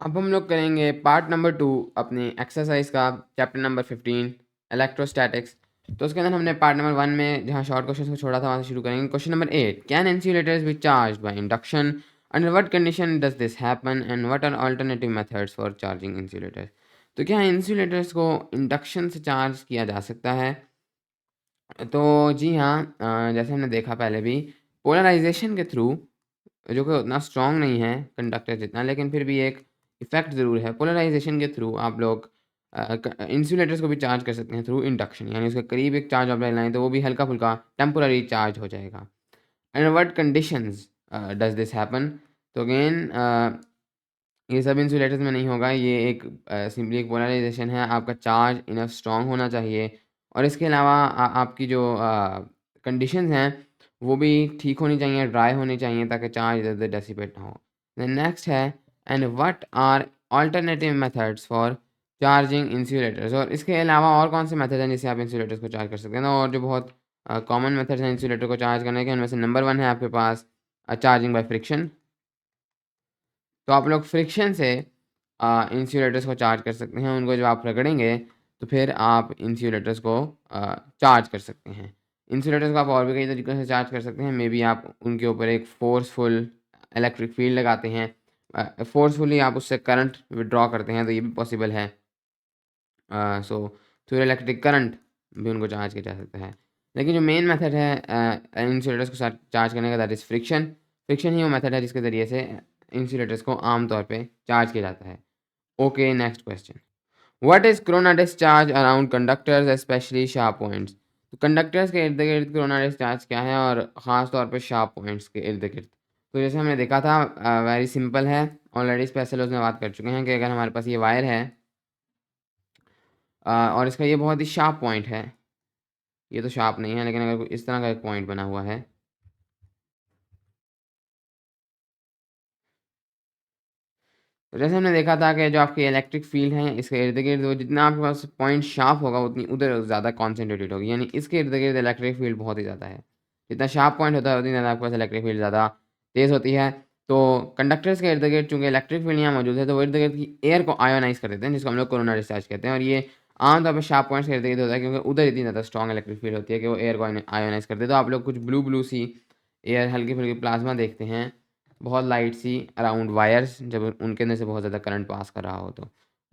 अब हम लोग करेंगे पार्ट नंबर 2 अपनी एक्सरसाइज का, चैप्टर नंबर 15 इलेक्ट्रोस्टैटिक्स। तो उसके अंदर हमने पार्ट नंबर 1 में जहाँ शॉर्ट क्वेश्चन को छोड़ा था वहाँ से शुरू करेंगे। Question number 8, can insulators be charged by induction, under what condition does this happen and what are alternative methods for charging insulators. तो क्या इंसुलेटर्स को इंडक्शन से चार्ज किया जा सकता है? तो जी हाँ, जैसे हमने देखा पहले भी, पोलराइजेशन के थ्रू, जो कि उतना स्ट्रॉन्ग नहीं है कंडक्टर जितना, लेकिन फिर भी एक इफ़ेक्ट ज़रूर है। पोलराइजेशन के थ्रू आप लोग इंसुलेटर्स को भी चार्ज कर सकते हैं थ्रू इंडक्शन, यानी उसके करीब एक चार्ज आप लाएँ तो वो भी हल्का-फुल्का टेम्पोररी चार्ज हो जाएगा। Under what conditions does this happen? तो अगेन ये सब इंसुलेटर्स में नहीं होगा। ये एक सिंपली एक पोलराइजेशन है। आपका चार्ज इनफ स्ट्रॉन्ग होना चाहिए और इसके अलावा आपकी जो कंडीशंस हैं वो भी ठीक होनी चाहिए, ड्राई होनी चाहिए, ताकि चार्ज इधर-उधर डिसिपेट ना हो। देन नेक्स्ट है, and what are alternative methods for charging insulators. और इसके अलावा और कौन से मेथड हैं जिससे आप इंसुलेटर्स को चार्ज कर सकते हैं? और जो बहुत कॉमन मेथड्स हैं इंसुलेटर को चार्ज करने के, उनमें से नंबर 1 है आपके पास चार्जिंग बाय फ्रिक्शन। तो आप लोग फ्रिक्शन से इंसुलेटर्स को चार्ज कर सकते हैं। उनको जब आप रगड़ेंगे तो फिर आप इंसुलेटर्स को चार्ज कर सकते हैं। इंसुलेटर्स को आप और भी कई तरीक़ों से चार्ज कर सकते हैं। मेबी आप उनके ऊपर एक फ़ोर्सफुल इलेक्ट्रिक फ़ील्ड लगाते हैं, फ़ोर्सफुली आप उससे करंट विथड्रॉ करते हैं, तो ये भी पॉसिबल है। सो थ्रू इलेक्ट्रिक करंट भी उनको चार्ज किया जा सकता है। लेकिन जो मेन मेथड है इंसुलेटर्स को चार्ज करने का, दैट इज़ फ्रिक्शन। फ्रिक्शन ही वो मेथड है जिसके ज़रिए से इंसुलेटर्स को आम तौर पे चार्ज किया जाता है। Okay, next question. What is corona discharge around conductors specially sharp points. तो कंडक्टर्स के इर्द-गिर्द कोरोना डिस्चार्ज क्या है, और ख़ास तौर पे शार्प पॉइंट्स के इर्द-गिर्द? तो जैसे हमने देखा था, वेरी सिंपल है। ऑलरेडी इस पे एसएलओज़ में बात कर चुके हैं कि अगर हमारे पास ये वायर है और इसका ये बहुत ही शार्प पॉइंट है। ये तो शार्प नहीं है, लेकिन अगर कोई इस तरह का एक पॉइंट बना हुआ है, तो जैसे हमने देखा था कि जो आपकी इलेक्ट्रिक फील्ड है इसके इर्द-गिर्द, वो जितना आपके पास पॉइंट शार्प होगा उतनी उधर ज़्यादा कॉन्सन्ट्रेटेड होगी। यानी इसके इर्द-गिर्द इलेक्ट्रिक फील्ड बहुत ही ज़्यादा है। जितना शार्प पॉइंट होता है उतनी ज़्यादा आपके पास इलेक्ट्रिक फील्ड ज़्यादा तेज़ होती है। तो कंडक्टर्स के इर्द-गिर्द चूँकि इलेक्ट्रिक फील्ड यहाँ मौजूद है, तो वो इर्द-गिर्द की एयर को आयोनाइज़ कर देते हैं, जिसको हम लोग कोरोना डिस्चार्ज कहते हैं। और ये आम तौर पे शार्प पॉइंट्स के इर्द-गिर्द होता है, क्योंकि उधर इतनी ज़्यादा स्ट्रॉन्ग इलेक्ट्रिक फील्ड होती है कि वो एयर को आयोनाइज़ कर दे। तो आप लोग कुछ ब्लू-ब्लू सी एयर, हल्की-फुल्की प्लाज़्मा देखते हैं, बहुत लाइट सी अराउंड वायर्स, जब उनके अंदर से बहुत ज़्यादा करंट पास कर रहा हो तो।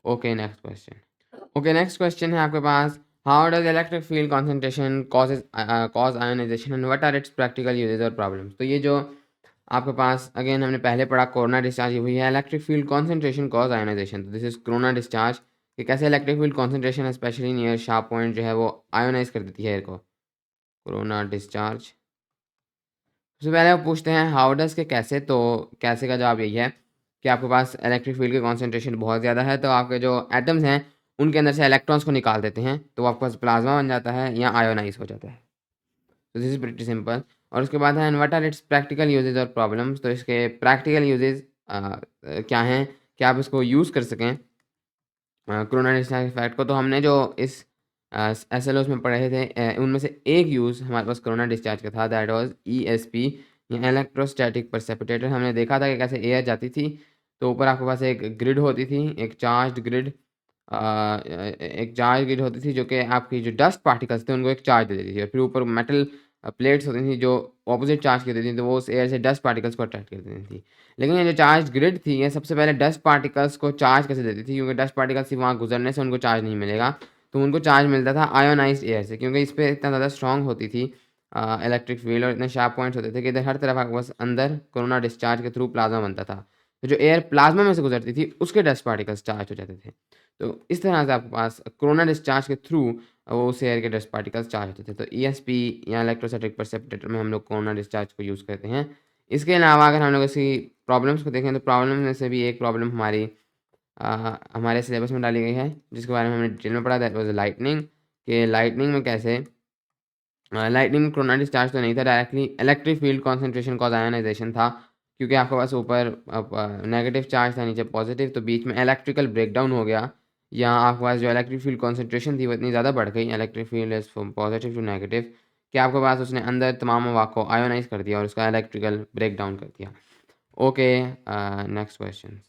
Okay, next question. Okay, next question है आपके पास, how does electric field concentration cause ionization and what are its practical uses और प्रॉब्लम्स। तो ये जो आपके पास अगेन हमने पहले पढ़ा, कोरोना डिस्चार्ज हुई है, electric field concentration cause ionisation. तो दिस इज़ कोरोना डिस्चार्ज, कि कैसे electric field concentration specially near sharp point जो है वो आयोनाइज़ कर देती है एयर को। Corona discharge. सबसे पहले आप पूछते हैं हाउ डज़ के कैसे, तो कैसे का जवाब यही है कि आपके पास इलेक्ट्रिक फील्ड की कॉन्सेंट्रेशन बहुत ज़्यादा है, तो आपके जो एटम्स हैं उनके अंदर से इलेक्ट्रॉन्स को निकाल देते हैं, तो वो आपके पास प्लाज्मा बन जाता है या आयोनाइज़ हो जाता है। तो दिस इज़ प्रीटी सिंपल। और उसके बाद है and what are its practical uses और प्रॉब्लम्स। तो इसके प्रैक्टिकल यूजेस क्या हैं कि आप इसको यूज़ कर सकें कोरोना डिस्चार्ज इफेक्ट को। तो हमने जो इस एसएलओस में पढ़े थे, उनमें से एक यूज़ हमारे पास कोरोना डिस्चार्ज का था, दैट वाज़ ईएसपी या इलेक्ट्रोस्टैटिक प्रेसिपिटेटर। हमने देखा था कि कैसे एयर जाती थी, तो ऊपर आपके पास एक ग्रिड होती थी, एक चार्ज्ड ग्रिड, एक चार्ज ग्रिड होती थी जो कि आपकी जो डस्ट पार्टिकल्स थे उनको एक चार्ज दे देती थी, और फिर ऊपर मेटल प्लेट्स होती थी जो ऑपोजिट चार्ज की देती थी, तो वो उस एयर से डस्ट पार्टिकल्स को अट्रैक्ट कर देती थी। लेकिन ये जो चार्ज ग्रिड थी, ये सबसे पहले डस्ट पार्टिकल्स को चार्ज कैसे देती थी, क्योंकि डस्ट पार्टिकल्स वहाँ गुजरने से उनको चार्ज नहीं मिलेगा, तो उनको चार्ज मिलता था आयोनाइज्ड एयर से, क्योंकि इस पे इतना ज़्यादा स्ट्रॉन्ग होती थी इलेक्ट्रिक फील्ड, और इतने शार्प पॉइंट्स होते थे कि इधर हर तरफ आपके पास अंदर कोरोना डिस्चार्ज के थ्रू प्लाज्मा बनता था। तो जो एयर प्लाज्मा में से गुजरती थी उसके डस्ट पार्टिकल्स चार्ज हो जाते थे। तो इस तरह से आपके पास कोरोना डिस्चार्ज के थ्रू वो उस एयर के डस्ट पार्टिकल्स चार्ज होते थे। तो ईएसपी या इलेक्ट्रोस्टैटिक प्रेसिपिटेटर में हम लोग कोरोना डिस्चार्ज को यूज़ करते हैं। इसके अलावा अगर हम लोग इसकी प्रॉब्लम्स को देखें, तो प्रॉब्लम में से भी एक प्रॉब्लम हमारी हमारे सिलेबस में डाली गई है, जिसके बारे में हमने डिटेल में पढ़ा, दैट वाज़ लाइटनिंग। कि लाइटनिंग में कैसे लाइटनिंग में कोरोना डिस्चार्ज तो नहीं था, directly electric field concentration cause ionisation था, क्योंकि आपके पास ऊपर नेगेटिव चार्ज था, नीचे पॉजिटिव, तो बीच में इलेक्ट्रिकल ब्रेकडाउन हो गया, या आपके पास जो इलेक्ट्रिक फील्ड कंसंट्रेशन थी वो इतनी ज़्यादा बढ़ गई, electric field is from positive to negative, कि आपके पास उसने अंदर तमाम मवाद को आयोनाइज़ कर दिया और उसका इलेक्ट्रिकल ब्रेकडाउन कर दिया। Okay, next question.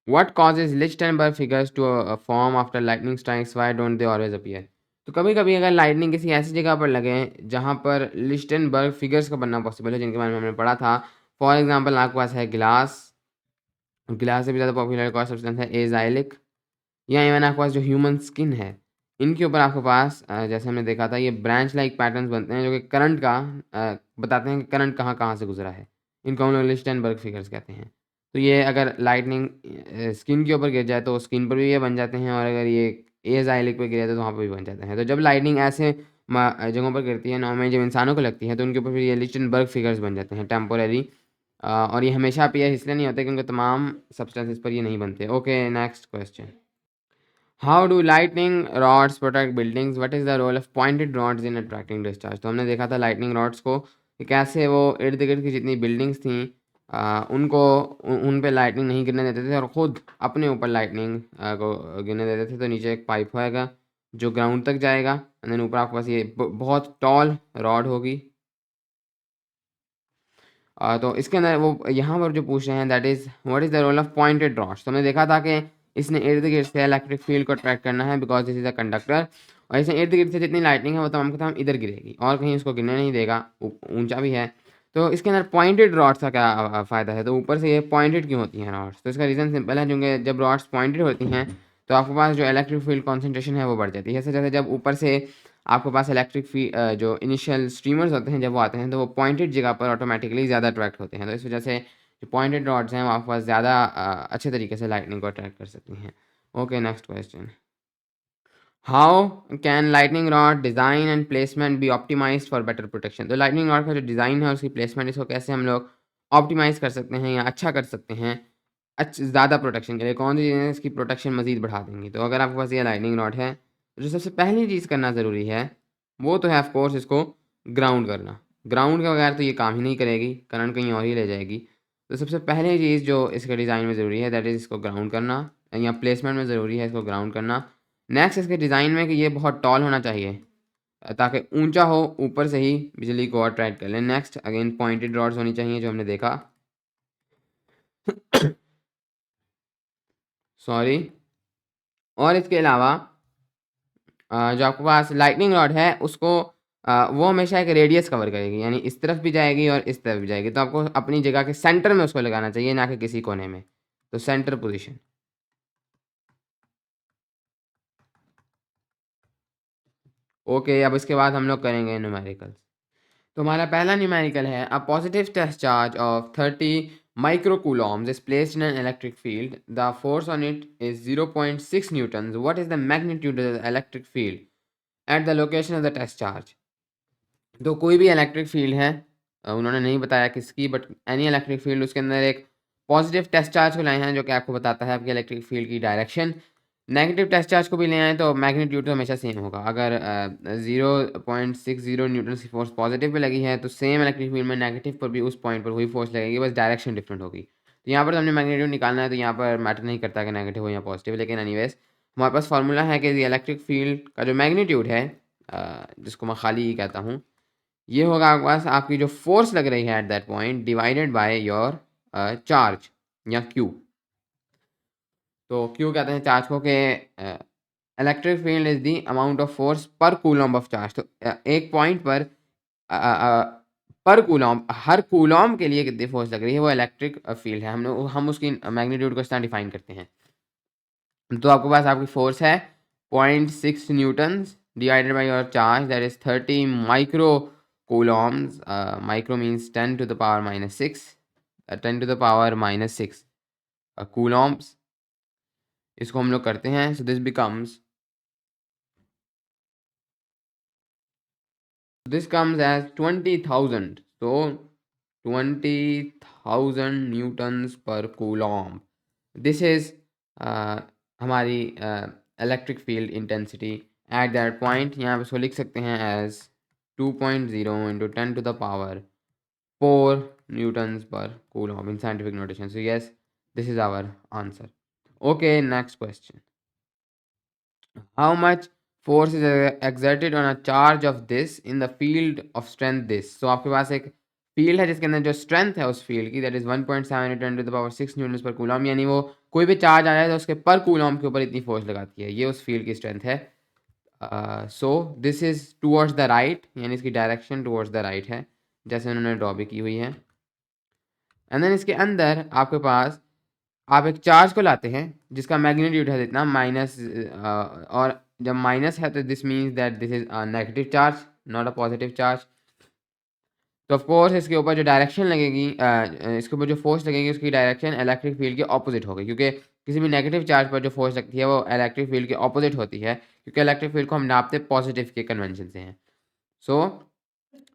What causes लिchtenberg figures to form after lightning strikes, why don't they always appear? तो कभी-कभी अगर लाइटनिंग किसी ऐसी जगह पर लगे जहाँ पर लिchtenberg फिगर्स का बनना पॉसिबल है, जिनके बारे में हमने पढ़ा था। फॉर एग्जांपल आपके पास है ग्लास, ग्लास से भी ज़्यादा पॉपुलर एक और सब्सटेंस है एज़ाइलिक, या इवन आपके पास जो ह्यूमन स्किन है, इनके ऊपर आपके पास जैसे हमने देखा था ये ब्रांच लाइक पैटर्न्स बनते हैं जो कि करंट का बताते हैं कि करंट कहाँ-कहाँ से गुज़रा है। इनको हम लोग लिchtenberg फिगर्स कहते हैं। तो ये अगर लाइटनिंग स्किन के ऊपर गिर जाए तो स्किन पर भी ये बन जाते हैं, और अगर ये एज़ाइलिक पे गिर जाए तो वहाँ पे भी बन जाते हैं। तो जब लाइटनिंग ऐसे जगहों पर गिरती है नॉर्मली जब इंसानों को लगती है तो उनके ऊपर फिर ये लिchtenberg फिगर्स बन जाते हैं टेम्पोरेरी, और ये हमेशा अपीयर इसलिए नहीं होते क्योंकि तमाम सब्सटेंसेस पर ये नहीं बनते। Okay, next question. How do lightning rods protect buildings, what is the role of pointed rods in attracting discharge? तो हमने देखा था लाइटनिंग रॉड्स को कि कैसे वो इर्द गिर्द की जितनी बिल्डिंग्स थी उनको उन पे लाइटनिंग नहीं गिरने देते थे और ख़ुद अपने ऊपर लाइटनिंग को गिरने देते थे। तो नीचे एक पाइप होएगा जो ग्राउंड तक जाएगा, एंड देन ऊपर आपके पास ये बहुत टॉल रॉड होगी। तो इसके अंदर वो यहाँ पर जो पूछ रहे हैं that is what is the role of pointed rods. तो हमने देखा था कि इसने इर्द गिर्द से इलेक्ट्रिक फील्ड को अट्रैक्ट करना है because this is a conductor, और इसने इर्द गिर्द से जितनी लाइटनिंग है वो तमाम की तमाम इधर गिरेगी और कहीं उसको गिरने नहीं देगा, ऊंचा भी है। तो इसके अंदर पॉइंटेड रॉड्स का क्या फ़ायदा है? तो ऊपर से ये पॉइंटेड क्यों होती हैं रॉड्स? तो इसका रीज़न सिंपल है, क्योंकि जब रॉड्स पॉइंटेड होती हैं तो आपके पास जो इलेक्ट्रिक फील्ड कॉन्सेंट्रेशन है वो बढ़ जाती है। जैसे जैसे जब ऊपर से आपके पास जो इनिशियल स्ट्रीमर्स होते हैं जब वो आते हैं तो वो पॉइंटेड जगह पर ऑटोमेटिकली ज़्यादा अट्रैक्ट होते हैं। तो इस वजह से जो पॉइंटेड रॉड्स हैं वो आपके पास ज़्यादा अच्छे तरीके से लाइटनिंग को अट्रैक्ट कर सकती हैं। Okay, next question. How can lightning rod design and placement be optimized for better protection? तो लाइटनिंग रॉड का जो डिज़ाइन है उसकी प्लेसमेंट इसको कैसे हम लोग ऑप्टिमाइज़ कर सकते हैं या अच्छा कर सकते हैं ज़्यादा प्रोटेक्शन के लिए? कौन सी चीज़ें इसकी प्रोटेक्शन मज़ीद बढ़ा देंगी? तो अगर आपके पास ये लाइटनिंग रॉड है तो जो सबसे पहली चीज़ करना ज़रूरी है वो तो है ऑफ कोर्स इसको ग्राउंड करना। ग्राउंड के बगैर तो ये काम ही नहीं करेगी, करंट कहीं और ही ले जाएगी। तो सबसे पहली चीज़ जो इसके डिज़ाइन में ज़रूरी है दैट इज़ इसको ग्राउंड करना, या प्लेसमेंट में ज़रूरी है इसको ग्राउंड करना। नेक्स्ट इसके डिज़ाइन में कि ये बहुत टॉल होना चाहिए ताकि ऊंचा हो, ऊपर से ही बिजली को अट्रैक्ट कर ले। नेक्स्ट अगेन पॉइंटेड रॉड्स होनी चाहिए जो हमने देखा। सॉरी। और इसके अलावा जो आपके पास लाइटनिंग रॉड है उसको वो हमेशा एक रेडियस कवर करेगी, यानी इस तरफ भी जाएगी और इस तरफ भी जाएगी। तो आपको अपनी जगह के सेंटर में उसको लगाना चाहिए, ना कि किसी कोने में। तो सेंटर पोजीशन। ओके, अब इसके बाद हम लोग करेंगे न्यूमेरिकल्स। तो हमारा पहला न्यूमेरिकल है a positive test charge of 30 microcoulombs is placed in an electric field. The force on it is 0.6 newtons. What is the magnitude of the electric field at the location of the test charge? तो कोई भी electric field है, उन्होंने नहीं बताया किसकी, but any electric field उसके अंदर एक पॉजिटिव टेस्ट चार्ज को लाए हैं जो कि आपको बताता है आपकी इलेक्ट्रिक फील्ड की डायरेक्शन। नेगेटिव टेस्ट चार्ज को भी ले आए तो मैग्नीट्यूड तो हमेशा सेम होगा। अगर 0.60 न्यूटन की फोर्स पॉजिटिव पे लगी है तो सेम इलेक्ट्रिक फील्ड में नेगेटिव पर भी उस पॉइंट पर वही फोर्स लगेगी, बस डायरेक्शन डिफरेंट होगी। तो यहाँ पर हमने मैग्नीट्यूड निकालना है तो यहाँ पर मैटर नहीं करता कि नेगेटिव हो या पॉजिटिव, लेकिन एनीवेज हमारे पास फार्मूला है कि इलेक्ट्रिक फील्ड का जो मैग्नीट्यूड है, जिसको मैं खाली ही कहता हूँ, ये होगा आपके पास आपकी जो फोर्स लग रही है at that point divided by your charge या क्यू। तो क्यू कहते हैं चार्ज को कि electric field is the amount of force पर कूलॉम्ब ऑफ चार्ज। तो एक पॉइंट पर पर कूलॉम्ब, हर कूलॉम्ब के लिए कितनी फोर्स लग रही है वो इलेक्ट्रिक फील्ड है। हम उसकी मैग्नीट्यूड को इस तरह डिफाइन करते हैं। तो आपके पास आपकी फोर्स है 0.6 Newton's divided by your charge that is 30 micro coulombs. Micro means 10 to the power minus 6, 10 to the power minus 6 coulombs. इसको हम लोग करते हैं, so this comes as 20,000. So 20,000 newtons per coulomb. This is हमारी electric field intensity at that point. यहाँ पे इसको लिख सकते हैं as 2.0 into 10 to the power 4 newtons per coulomb in scientific notation. So yes, this is our answer. Okay, next question. How much force is exerted on a charge of this in the field of strength this? So आपके पास एक field है जिसके अंदर जो strength है उस field की that is 1.7 × 10⁻⁶ Newton पर कूलम, यानी वो कोई भी चार्ज आ जाए तो उसके पर कूलॉम के ऊपर इतनी फोर्स लगाती है, ये उस फील्ड की स्ट्रेंथ है। So this is towards the right, यानी इसकी डायरेक्शन टूवर्ड्स द राइट है, जैसे उन्होंने ड्रॉ भी की हुई है। एंड देन इसके अंदर आपके पास आप एक चार्ज को लाते हैं जिसका मैग्नीट्यूड है इतना माइनस, और जब माइनस है तो this means that this is a negative charge, not a positive charge. तो ऑफ कोर्स इसके ऊपर जो डायरेक्शन लगेगी, इसके ऊपर जो फोर्स लगेगी उसकी डायरेक्शन इलेक्ट्रिक फील्ड के ऑपोजिट होगी, क्योंकि किसी भी नेगेटिव चार्ज पर जो फोर्स लगती है वो इलेक्ट्रिक फील्ड के ऑपोजिट होती है, क्योंकि इलेक्ट्रिक फील्ड को हम नापते पॉजिटिव के कन्वेंशन से हैं। सो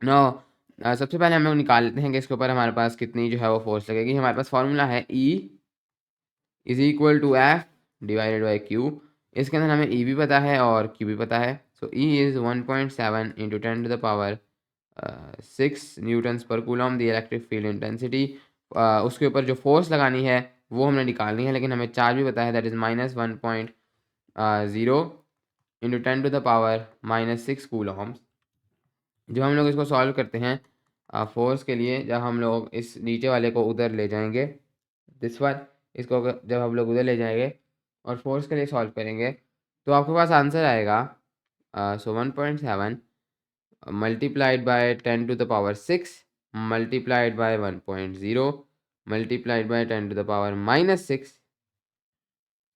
नो सबसे पहले हम लोग निकाल लेते हैं कि इसके ऊपर हमारे पास कितनी जो है वो फोर्स लगेगी। हमारे पास फॉर्मूला है E is equal to F divided by Q. इसके अंदर हमें E भी पता है और Q भी पता है। सो E इज़ 1.7 इंटू 10 to the power 6 newtons per coulomb the electric field intensity. उसके ऊपर जो फोर्स लगानी है वो हमने निकालनी है, लेकिन हमें चार्ज भी पता है, that is -1.0 into 10 to the power -6 coulombs. जब हम लोग इसको सॉल्व करते हैं फोर्स के लिए, जब हम लोग इस नीचे वाले को उधर ले जाएंगे, दिस वन, इसको जब हम लोग उधर ले जाएंगे और फोर्स के लिए सॉल्व करेंगे तो आपके पास आंसर आएगा। So 1.7 multiplied by 10 to the power 6 multiplied by 1.0 multiplied by 10 to the power -6,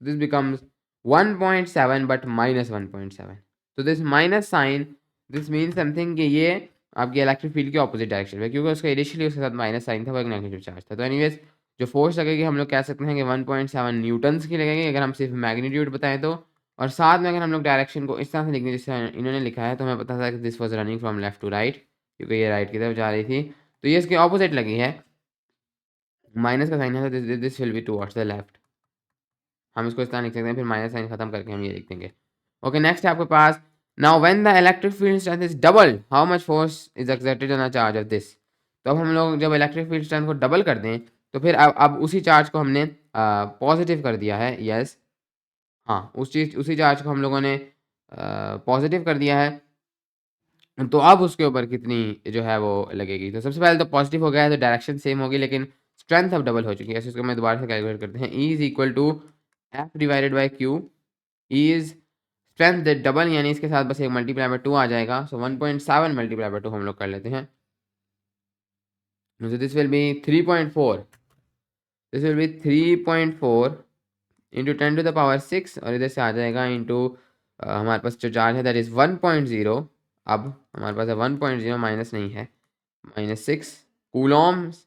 this becomes 1.7 but -1.7. तो this minus sign, this mean something कि ये आपकी इलेक्ट्रिक फील्ड के ऑपोजिट डायरेक्शन में, क्योंकि उसका इनिशियली उसके साथ माइनस साइन था, वो एक नेगेटिव चार्ज था। तो एनीवेज जो फोर्स लगेगी हम लोग कह सकते हैं कि 1.7 न्यूटन्स की लगेगी अगर हम सिर्फ मैग्नीट्यूड बताएं तो, और साथ में अगर हम लोग डायरेक्शन को इस तरह से लिखें जिससे इन्होंने लिखा है तो हमें पता था कि this was running from left to right, क्योंकि ये राइट की तरफ जा रही थी, तो ये इसके ऑपोजिट लगी है, माइनस का साइन है तो this will be towards the left. हम इसको इस तरह लिख सकते हैं, फिर माइनस साइन खत्म करके हम ये लिख देंगे। ओके, नेक्स्ट है आपके पास, now when the electric field strength is double how much force is exerted on a charge of this. तो अब हम लोग जब इलेक्ट्रिक फील्ड स्ट्रेंथ को डबल कर दें तो फिर अब उसी चार्ज को हमने पॉजिटिव कर दिया है, यस, हाँ उसी चार्ज को हम लोगों ने पॉजिटिव कर दिया है, तो अब उसके ऊपर कितनी जो है वो लगेगी। तो सबसे पहले तो पॉजिटिव हो गया है तो डायरेक्शन सेम होगी, लेकिन स्ट्रेंथ अब डबल हो चुकी है। इसको मैं दोबारा से कैलकुलेट करते हैं। E is equal to F divided by Q. E is strength double, यानी इसके साथ बस एक मल्टीप्लाई बाय 2 आ जाएगा। सो 1.7 मल्टीप्लाई बाय 2 हम लोग कर लेते हैं। So this will be 3.4. This will be 3.4 into 10 to the power 6, और इधर से आ जाएगा इंटू हमारे पास जो चार्ज है दैट इज़ 1.0। अब हमारे पास है 1.0, माइनस नहीं है, -6 coulombs,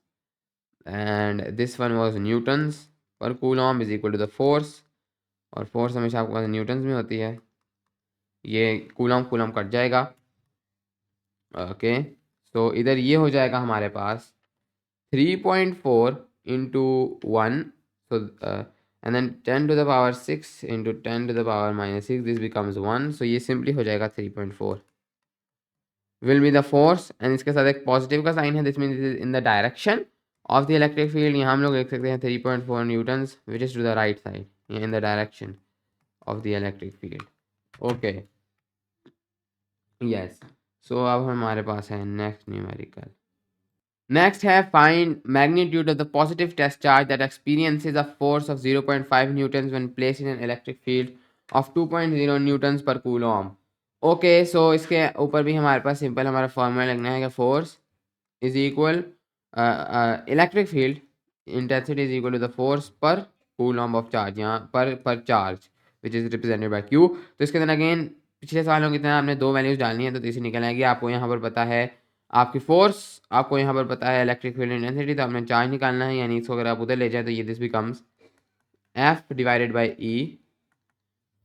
and this one was newtons per coulomb is equal to the force, और फोर्स हमेशा आपके पास न्यूटन्स में होती है, ये कूलॉम कूलॉम कट जाएगा। ओके, तो इधर ये हो जाएगा हमारे पास 3.4 into 1, so and then 10 to the power 6 into 10 to the power -6, this becomes 1, so ये सिंपली हो जाएगा 3.4 will be the force, and इसके साथ एक पॉजिटिव का साइन है, this means it is in the direction of the electric field. यहाँ हम लोग देख सकते हैं 3.4 newtons which is to the right side, in the direction of the electric field. Okay, yes, so अब हमारे पास है नेक्स्ट न्यूमेरिकल। नेक्स्ट है find magnitude of the positive test charge that experiences a force of 0.5 newtons when placed in an electric field of 2.0 newtons per Coulomb. Okay, सो इसके ऊपर भी हमारे पास simple हमारा फॉर्मूला लिखना है कि force is equal electric field intensity is equal to the force per coulomb of charge, यहाँ पर charge which is represented by Q. तो इसके अंदर अगेन पिछले सवालों की तरह आपने दो वैल्यूज डालनी है, तो तीसरी निकल आएगी। आपको यहाँ पर पता है आपकी फोर्स, आपको यहाँ पर पता है इलेक्ट्रिक फील्ड इंटेंसिटी, तो आपने चार्ज निकालना है, यानी इसको अगर आप उधर ले जाए तो ये this becomes F divided by E.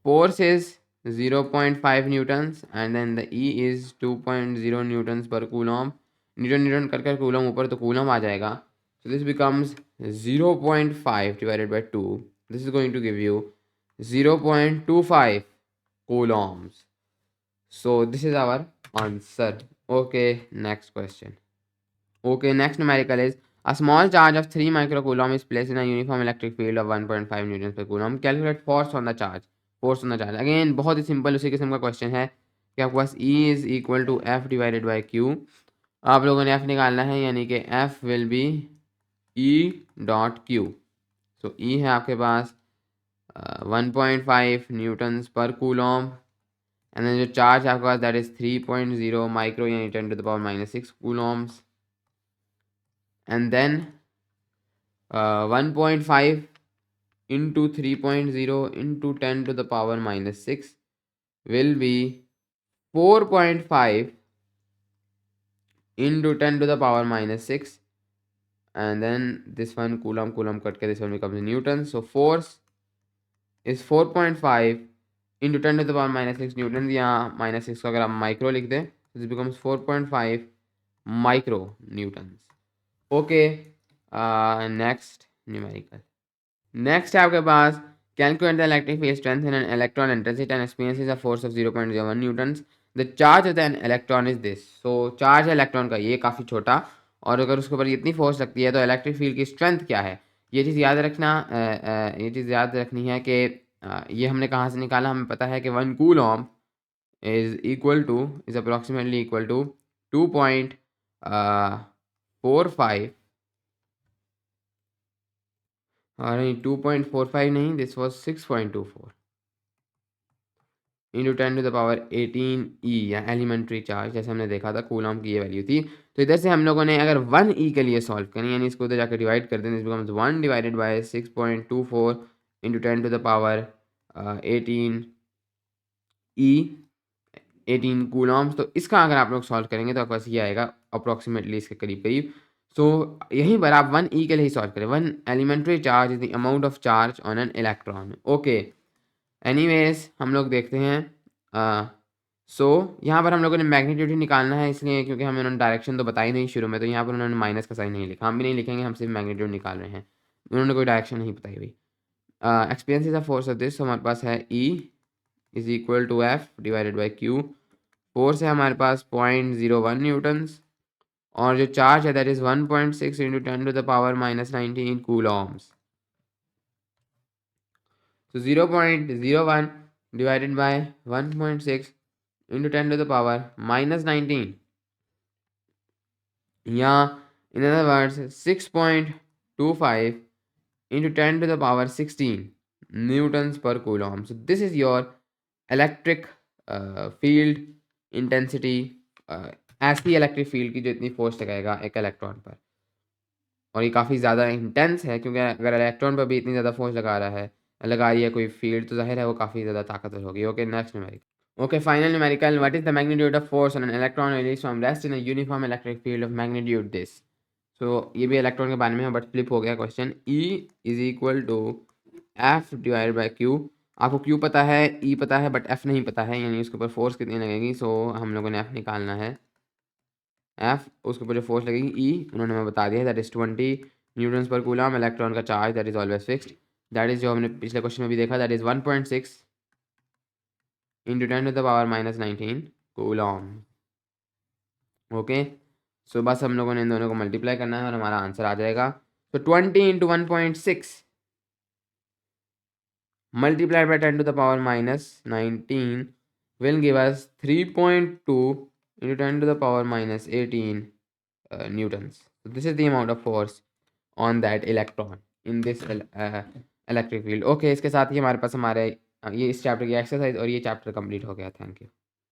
Force is 0.5 newtons and then the E is 2.0 newtons per coulomb. Newton newton कर कूलॉम ऊपर तो कूलॉम आ जाएगा, so this becomes 0.5 divided by 2, this is going to give you 0.25 coulombs, so this is our answer. Okay, next question. Okay, next numerical is a small charge of 3 microcoulomb is placed in a uniform electric field of 1.5 newtons per coulomb. Calculate force on the charge. Force on the charge again बहुत ही simple उसी किस्म का question है कि आपके पास E is equal to F divided by Q. आप लोगों ने F निकालना है, यानी कि F will be E dot Q. So E है आपके पास 1.5 newtons per coulomb and then जो चार्ज आपके पास दैट इज 3.0 माइक्रो यानी 10⁻⁻6 coulombs and then 1.5 into 3.0 into 10⁻⁻6 will be 4.5 into 10⁻⁻6 and then this one coulomb cut के this one becomes Newton. So force is 4.5 into 10⁻⁻6 Newton या -6 को अगर आप micro लिख दें तो this becomes 4.5 micro newtons. Okay next numerical. Next है आपके पास calculate the electric field strength in an electron enters it and experiences a force of 0.01 newtons. The charge of an electron is this. So charge है electron का ये काफ़ी छोटा और अगर उसके ऊपर इतनी फोर्स लगती है तो इलेक्ट्रिक फील्ड की स्ट्रेंथ क्या है. ये चीज़ याद रखना ये चीज़ याद रखनी है कि ये हमने कहाँ से निकाला. हमें पता है कि 1 coulomb is approximately equal to 2.45 नहीं 2.45 नहीं दिस वॉज 6.24 इंटू 10⁻18 ई या एलिमेंट्री चार्ज जैसे हमने देखा था कूलॉम की ये वैल्यू थी. तो इधर से हम लोगों ने अगर 1 ई के लिए सॉल्व करें यानी इसको उधर जाकर डिवाइड कर दें this becomes 1 divided by 6.24 into 10⁻18 E 18 Coulomb's. तो इसका अगर आप लोग सॉल्व करेंगे तो आपके पास ये आएगा अप्रॉक्सीमेटली इसके करीब करीब. सो यहीं पर आप 1 ई के लिए ही सॉल्व करें. 1 elementary charge is the amount of charge on an electron. Okay anyways हम लोग देखते हैं. सो यहाँ पर हम लोगों ने मैग्नीट्यूड ही निकालना है इसलिए क्योंकि हमें उन्होंने डायरेक्शन तो बताई नहीं शुरू में तो यहाँ पर उन्होंने माइनस का साइन नहीं लिखा. हम भी नहीं लिखेंगे हम सिर्फ मैग्नीट्यूड निकाल रहे हैं. उन्होंने कोई डायरेक्शन नहीं बताई हुई. Experience is a force of this. हमारे पास है E is equal to F divided by Q. Force है हमारे पास 0.01 न्यूटन्स और जो चार्ज है that is 1.6 into 10⁻⁻19 coulombs. So 0.01 divided by 1.6 into 10⁻⁻19 या in other words 6.25 into 10⁻16 newtons per coulomb. So this is your electric field intensity. ऐसी electric field की जो इतनी फोर्स लगाएगा एक इलेक्ट्रॉन पर और ये काफ़ी ज़्यादा इंटेंस है क्योंकि अगर इलेक्ट्रॉन पर भी इतनी ज़्यादा फोर्स लगा रही है कोई फील्ड तो जाहिर है वो काफ़ी ज़्यादा ताकतवर होगी. Okay next numerical. Okay final numerical. What is the magnitude of force on an electron release from rest in a uniform electric field of magnitude this. So ये भी इलेक्ट्रॉन के बारे में है बट फ्लिप हो गया question. E is equal to F divided by Q. आपको Q पता है E पता है बट F नहीं पता है यानी उसके ऊपर फोर्स कितनी लगेगी. सो हम लोगों ने F निकालना है. F उसके ऊपर जो फोर्स लगेगी E उन्होंने हमें बता दिया है that is 20 Newton's per coulomb. Electron का charge that is always fixed. That is जो हमने पिछले क्वेश्चन में भी देखा that is 1.6 into 10⁻⁻19 coulomb. Okay so बस हम लोगों ने इन दोनों को मल्टीप्लाई करना है और हमारा आंसर आ जाएगा. तो 20 into 1.6 multiplied by 10⁻⁻19 will give us 3.2 into 10⁻⁻18 newtons. So this is the amount of force on that electron in this electric field. Okay इसके साथ ही हमारे पास ये इस चैप्टर की एक्सरसाइज और ये चैप्टर कंप्लीट हो गया. Thank you.